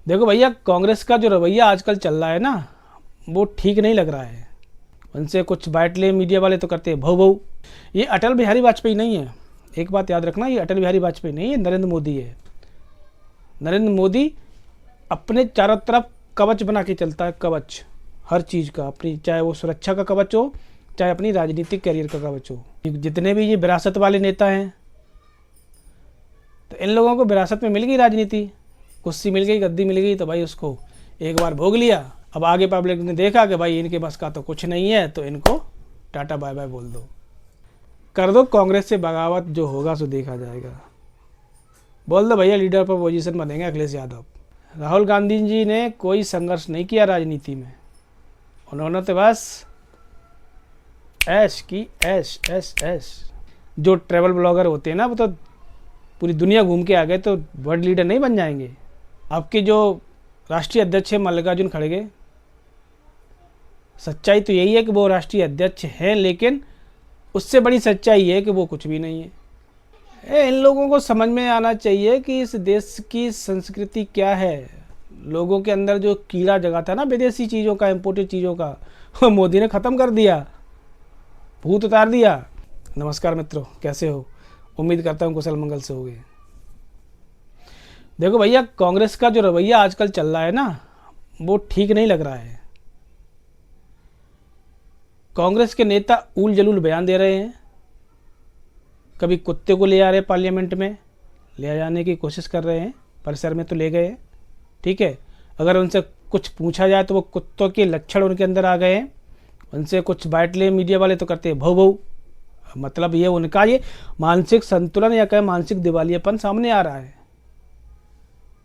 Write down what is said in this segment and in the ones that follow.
देखो भैया, कांग्रेस का जो रवैया आजकल चल रहा है ना, वो ठीक नहीं लग रहा है। उनसे कुछ बाटले मीडिया वाले तो करते हैं भौ भौ। ये अटल बिहारी वाजपेयी नहीं है। एक बात याद रखना, ये अटल बिहारी वाजपेयी नहीं है, नरेंद्र मोदी है। नरेंद्र मोदी अपने चारों तरफ कवच बना के चलता है, कवच हर चीज़ का, अपनी चाहे वो सुरक्षा का कवच हो, चाहे अपनी राजनीतिक कैरियर का कवच हो। जितने भी ये विरासत वाले नेता हैं, तो इन लोगों को विरासत में मिल गई राजनीति, कुर्सी मिल गई, गद्दी मिल गई, तो भाई उसको एक बार भोग लिया। अब आगे पब्लिक ने देखा कि भाई इनके बस का तो कुछ नहीं है, तो इनको टाटा बाय बाय बोल दो, कर दो कांग्रेस से बगावत, जो होगा सो देखा जाएगा। बोल दो भैया लीडर पर पोजीशन बनेंगे अखिलेश यादव। राहुल गांधी जी ने कोई संघर्ष नहीं किया राजनीति में, उन्होंने तो बस ऐश की, ऐश ऐश ऐश। जो ट्रैवल ब्लॉगर होते हैं ना, वो तो पूरी दुनिया घूम के आ गए, तो वर्ल्ड लीडर नहीं बन जाएंगे। आपके जो राष्ट्रीय अध्यक्ष है मल्लिकार्जुन खड़गे, सच्चाई तो यही है कि वो राष्ट्रीय अध्यक्ष हैं, लेकिन उससे बड़ी सच्चाई है कि वो कुछ भी नहीं है। इन लोगों को समझ में आना चाहिए कि इस देश की संस्कृति क्या है। लोगों के अंदर जो कीड़ा जगा था ना विदेशी चीज़ों का, इम्पोर्टेड चीज़ों का, वो मोदी ने ख़त्म कर दिया, भूत उतार दिया। नमस्कार मित्रों, कैसे हो? उम्मीद करता हूँ कुशल मंगल से होगे। देखो भैया, कांग्रेस का जो रवैया आजकल चल रहा है ना, वो ठीक नहीं लग रहा है। कांग्रेस के नेता ऊल जलूल बयान दे रहे हैं, कभी कुत्ते को ले आ रहे पार्लियामेंट में, ले जाने की कोशिश कर रहे हैं, परिसर में तो ले गए, ठीक है। अगर उनसे कुछ पूछा जाए तो वो कुत्तों के लक्षण उनके अंदर आ गए हैं। उनसे कुछ बाटले मीडिया वाले तो करते हैं भौ भौ। मतलब ये उनका ये मानसिक संतुलन या कहें मानसिक दिवालियापन सामने आ रहा है।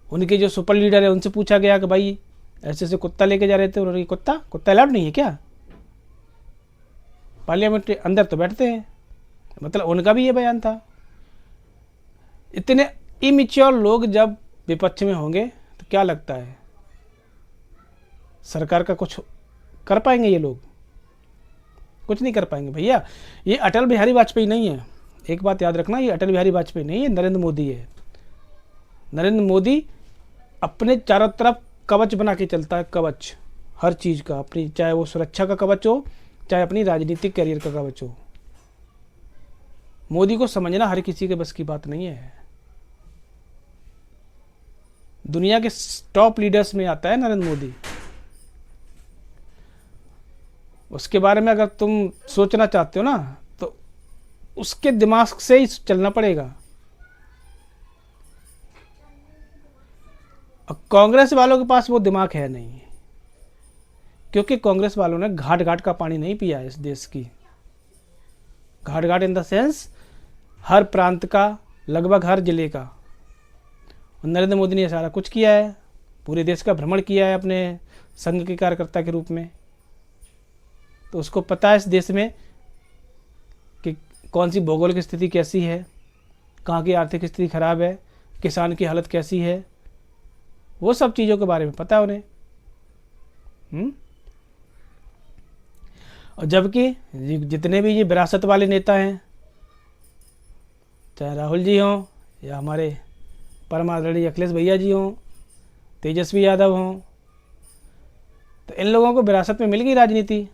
उनके जो सुपर लीडर है उनसे पूछा गया कि भाई ऐसे ऐसे कुत्ता लेके जा रहे थे, उन्होंने कुत्ता कुत्ता अलाउड नहीं है क्या? पार्लियामेंट के अंदर तो बैठते हैं। मतलब उनका भी ये बयान था। इतने इमेच्योर लोग जब विपक्ष में होंगे तो क्या लगता है सरकार का कुछ कर पाएंगे? ये लोग कुछ नहीं कर पाएंगे भैया। ये अटल बिहारी वाजपेयी नहीं है। एक बात याद रखना, ये अटल बिहारी वाजपेयी नहीं है, नरेंद्र मोदी है। नरेंद्र मोदी अपने चारों तरफ कवच बना के चलता है, कवच हर चीज़ का, अपनी चाहे वो सुरक्षा का कवच हो, चाहे अपनी राजनीतिक कैरियर का कवच हो। मोदी को समझना हर किसी के बस की बात नहीं है। दुनिया के टॉप लीडर्स में आता है नरेंद्र मोदी। उसके बारे में अगर तुम सोचना चाहते हो ना, तो उसके दिमाग से ही चलना पड़ेगा। और कांग्रेस वालों के पास वो दिमाग है नहीं, क्योंकि कांग्रेस वालों ने घाट घाट का पानी नहीं पिया है इस देश की। घाट घाट इन द सेंस हर प्रांत का, लगभग हर जिले का। और नरेंद्र मोदी ने ये सारा कुछ किया है, पूरे देश का भ्रमण किया है अपने संघ के कार्यकर्ता के रूप में। तो उसको पता है इस देश में कि कौन सी भौगोलिक स्थिति कैसी है, कहाँ की आर्थिक स्थिति खराब है, किसान की हालत कैसी है, वो सब चीज़ों के बारे में पता है उन्हें। और जबकि जितने भी ये विरासत वाले नेता हैं, चाहे राहुल जी हों या हमारे परम आदरणीय अखिलेश भैया जी हों, तेजस्वी यादव हों, तो इन लोगों को विरासत में मिल गई राजनीति,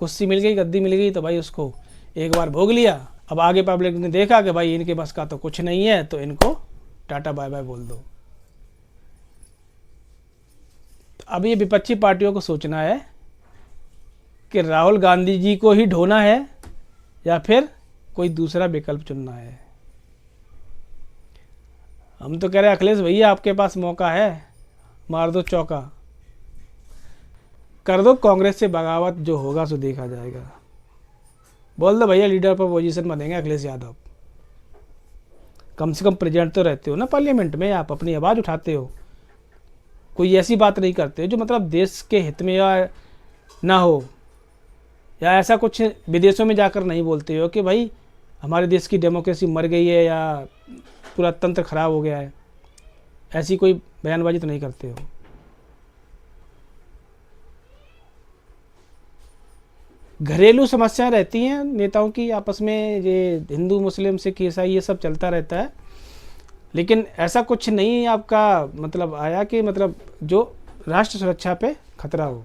कुर्सी मिल गई, गद्दी मिल गई, तो भाई उसको एक बार भोग लिया। अब आगे पब्लिक ने देखा कि भाई इनके बस का तो कुछ नहीं है, तो इनको टाटा बाय बाय बोल दो। तो अब ये विपक्षी पार्टियों को सोचना है कि राहुल गांधी जी को ही ढोना है या फिर कोई दूसरा विकल्प चुनना है। हम तो कह रहे हैं अखिलेश भैया, आपके पास मौका है, मार दो चौका, कर दो कांग्रेस से बगावत, जो होगा सो देखा जाएगा। बोल दो भैया लीडर पर पोजीशन बनेंगे अखिलेश यादव। कम से कम प्रेजेंट तो रहते हो ना पार्लियामेंट में, आप अपनी आवाज़ उठाते हो, कोई ऐसी बात नहीं करते जो मतलब देश के हित में या ना हो, या ऐसा कुछ विदेशों में जाकर नहीं बोलते हो कि भाई हमारे देश की डेमोक्रेसी मर गई है या पूरा तंत्र खराब हो गया है। ऐसी कोई बयानबाजी तो नहीं करते हो। घरेलू समस्याएं रहती हैं नेताओं की आपस में, ये हिंदू मुस्लिम सिख ईसाई ये सब चलता रहता है। लेकिन ऐसा कुछ नहीं आपका मतलब आया कि मतलब जो राष्ट्र सुरक्षा पे खतरा हो।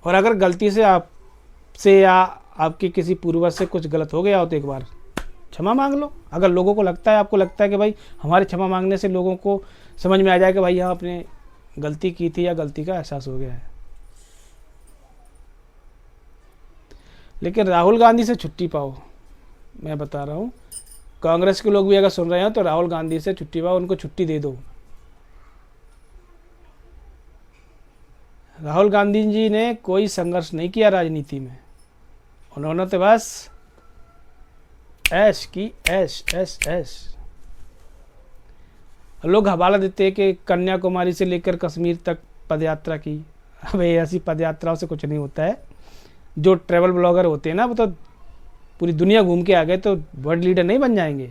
और अगर गलती से आपसे या आपके किसी पूर्वज से कुछ गलत हो गया हो तो एक बार क्षमा मांग लो। अगर लोगों को लगता है, आपको लगता है कि भाई हमारे क्षमा मांगने से लोगों को समझ में आ जाए कि भाई यहाँ आपने गलती की थी या गलती का एहसास हो गया है। लेकिन राहुल गांधी से छुट्टी पाओ, मैं बता रहा हूँ, कांग्रेस के लोग भी अगर सुन रहे हो तो राहुल गांधी से छुट्टी पाओ, उनको छुट्टी दे दो। राहुल गांधी जी ने कोई संघर्ष नहीं किया राजनीति में, उन्होंने तो बस ऐश की, ऐश ऐश ऐश। लोग हवाला देते हैं कि कन्याकुमारी से लेकर कश्मीर तक पदयात्रा की। अब ऐसी पदयात्राओं से कुछ नहीं होता है। जो ट्रैवल ब्लॉगर होते हैं ना, वो तो पूरी दुनिया घूम के आ गए तो वर्ल्ड लीडर नहीं बन जाएंगे।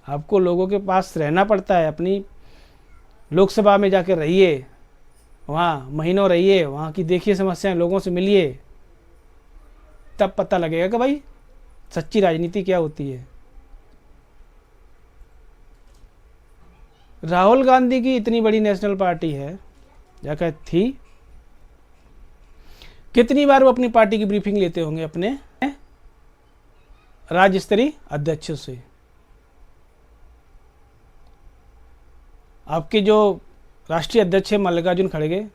आपको लोगों के पास रहना पड़ता है, अपनी लोकसभा में जाकर रहिए, वहाँ महीनों रहिए, वहाँ की देखिए समस्याएं, लोगों से मिलिए, तब पता लगेगा कि भाई सच्ची राजनीति क्या होती है। राहुल गांधी की इतनी बड़ी नेशनल पार्टी है, जाकर थी, कितनी बार वो अपनी पार्टी की ब्रीफिंग लेते होंगे अपने राज्य स्तरीय अध्यक्षों से। आपके जो राष्ट्रीय अध्यक्ष है मल्लिकार्जुन खड़गे,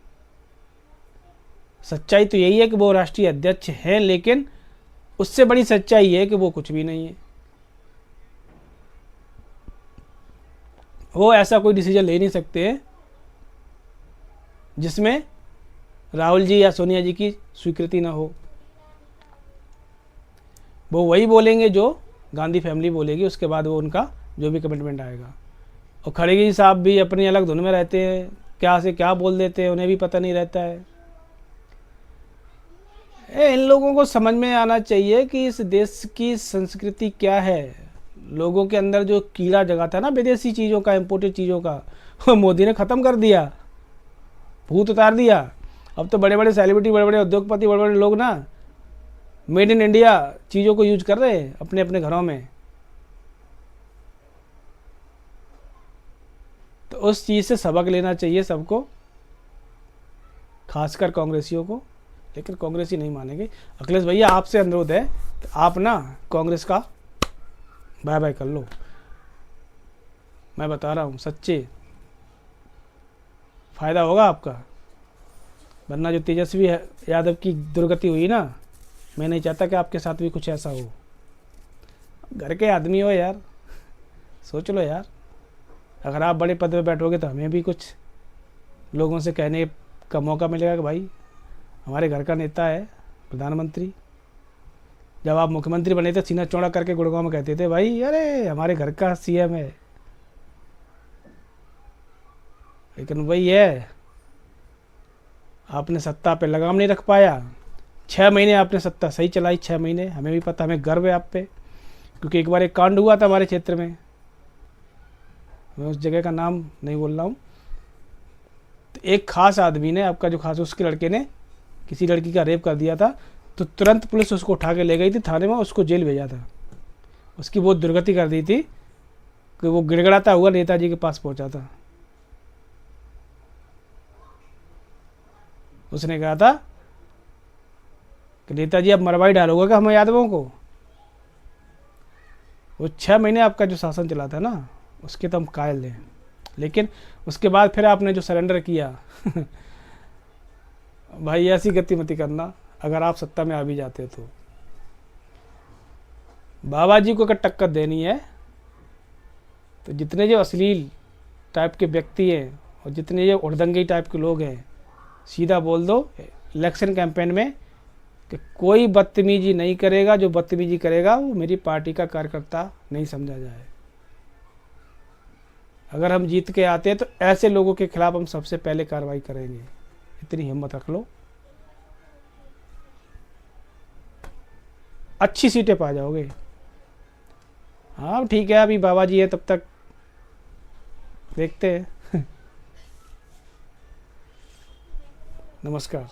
सच्चाई तो यही है कि वो राष्ट्रीय अध्यक्ष हैं, लेकिन उससे बड़ी सच्चाई है कि वो कुछ भी नहीं है। वो ऐसा कोई डिसीजन ले नहीं सकते हैं जिसमें राहुल जी या सोनिया जी की स्वीकृति ना हो। वो वही बोलेंगे जो गांधी फैमिली बोलेगी, उसके बाद वो उनका जो भी कमिटमेंट आएगा। और खड़गे जी साहब भी अपनी अलग धुन में रहते हैं, क्या से क्या बोल देते हैं उन्हें भी पता नहीं रहता है। इन लोगों को समझ में आना चाहिए कि इस देश की संस्कृति क्या है। लोगों के अंदर जो कीड़ा जगा था ना विदेशी चीज़ों का, इम्पोर्टेड चीज़ों का, वो मोदी ने ख़त्म कर दिया, भूत उतार दिया। अब तो बड़े बड़े सेलिब्रिटी, बड़े बड़े उद्योगपति, बड़े बड़े लोग ना मेड इन इंडिया चीज़ों को यूज कर रहे हैं अपने अपने घरों में। तो उस चीज़ से सबक लेना चाहिए सबको, खासकर कांग्रेसियों को। लेकिन कांग्रेसी नहीं मानेंगे। अखिलेश भैया आपसे अनुरोध है कि आप ना कांग्रेस का बाय बाय कर लो। मैं बता रहा हूँ सच्चे, फ़ायदा होगा आपका। वरना जो तेजस्वी यादव की दुर्गति हुई ना, मैं नहीं चाहता कि आपके साथ भी कुछ ऐसा हो। घर के आदमी हो यार, सोच लो यार। अगर आप बड़े पद पे बैठोगे तो हमें भी कुछ लोगों से कहने का मौका मिलेगा कि भाई हमारे घर का नेता है प्रधानमंत्री। जब आप मुख्यमंत्री बने थे सीना चौड़ा करके गुड़गांव में कहते थे भाई अरे हमारे घर का सीएम है। लेकिन वही है, आपने सत्ता पे लगाम नहीं रख पाया। 6 महीने आपने सत्ता सही चलाई, 6 महीने। हमें भी पता, हमें गर्व है आप पे, क्योंकि एक बार एक कांड हुआ था हमारे क्षेत्र में, मैं उस जगह का नाम नहीं बोल रहा हूँ। तो एक खास आदमी ने, आपका जो खास उसके लड़के ने किसी लड़की का रेप कर दिया था, तो तुरंत पुलिस उसको उठा के ले गई थी थाने में, उसको जेल भेजा था। उसकी बहुत दुर्गति कर दी थी कि वो गिड़गड़ाता हुआ नेताजी के पास पहुंचा था। उसने कहा था कि नेताजी अब मरवाई डालोगे क्या हम यादवों को। वो 6 महीने आपका जो शासन चला था ना, उसके तो हम कायल हैं। लेकिन उसके बाद फिर आपने जो सरेंडर किया भाई ऐसी गति मती करना अगर आप सत्ता में आ भी जाते तो। बाबा जी को अगर टक्कर देनी है तो जितने जो अश्लील टाइप के व्यक्ति हैं और जितने जो उड़दंगी टाइप के लोग हैं, सीधा बोल दो इलेक्शन कैंपेन में कि कोई बदतमीजी नहीं करेगा, जो बदतमीजी करेगा वो मेरी पार्टी का कार्यकर्ता नहीं समझा जाए। अगर हम जीत के आते हैं तो ऐसे लोगों के खिलाफ हम सबसे पहले कार्रवाई करेंगे, इतनी हिम्मत रख लो। अच्छी सीटें पा जाओगे। हाँ ठीक है, अभी बाबा जी है तब तक देखते हैं। नमस्कार।